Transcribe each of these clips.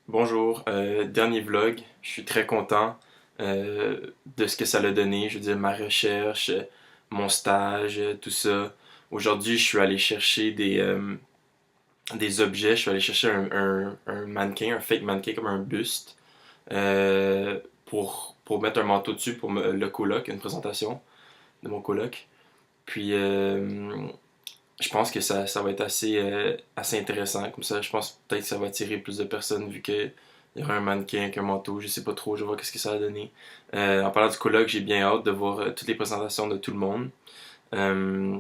Bonjour, dernier vlog. Je suis très content de ce que ça l'a donné. Je veux dire, ma recherche, mon stage, tout ça. Aujourd'hui, je suis allé chercher des objets. Je suis allé chercher un mannequin, un fake mannequin comme un buste, pour mettre un manteau dessus pour le colloque, une présentation de mon colloque. Puis, je pense que ça va être assez intéressant. Comme ça, je pense peut-être que ça va attirer plus de personnes vu que il y aura un mannequin avec un manteau. Je sais pas trop, je vais voir qu'est-ce que ça va donner. En parlant du colloque, j'ai bien hâte de voir toutes les présentations de tout le monde. Euh,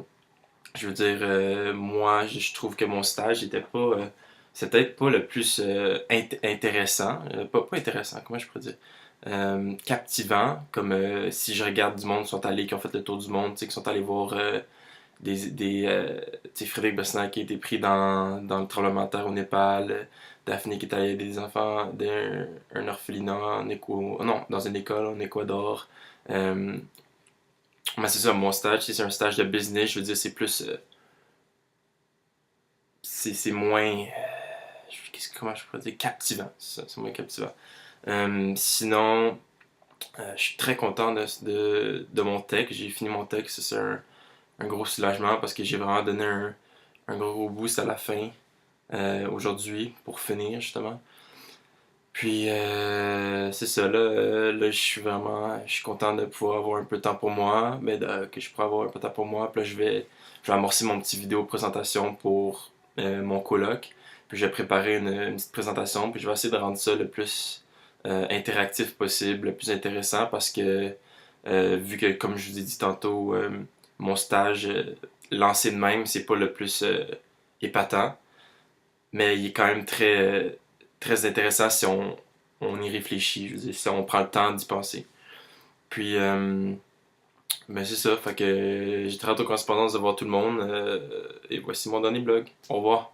je veux dire, moi, je trouve que mon stage était pas. C'est peut-être pas le plus intéressant. Pas intéressant, comment je pourrais dire? Captivant, comme si je regarde du monde qui ont fait le tour du monde, qui sont allés voir tu sais, Frédéric Bessner qui a été pris dans le tremblement de terre au Népal, Daphné qui est allée aider des enfants d'un orphelinat non, dans une école en Équateur. Euh, mais c'est ça, mon stage, c'est un stage de business, je veux dire, c'est plus, c'est moins, comment je pourrais dire, captivant, c'est moins captivant. Sinon, je suis très content de mon tech, j'ai fini mon tech, c'est un gros soulagement parce que j'ai vraiment donné un gros boost à la fin aujourd'hui pour finir justement. Puis c'est ça là je suis content de pouvoir avoir un peu de temps pour moi, mais que je pourrais avoir un peu de temps pour moi. Puis là je vais amorcer mon petit vidéo présentation pour mon colloque. Puis je vais préparer une petite présentation, puis je vais essayer de rendre ça le plus interactif possible, le plus intéressant parce que vu que comme je vous ai dit tantôt, mon stage lancé de même, c'est pas le plus épatant, mais il est quand même très intéressant si on y réfléchit, je veux dire, si on prend le temps d'y penser. Puis, ben c'est ça, fait que j'ai très hâte aux correspondances de voir tout le monde, et voici mon dernier blog. Au revoir.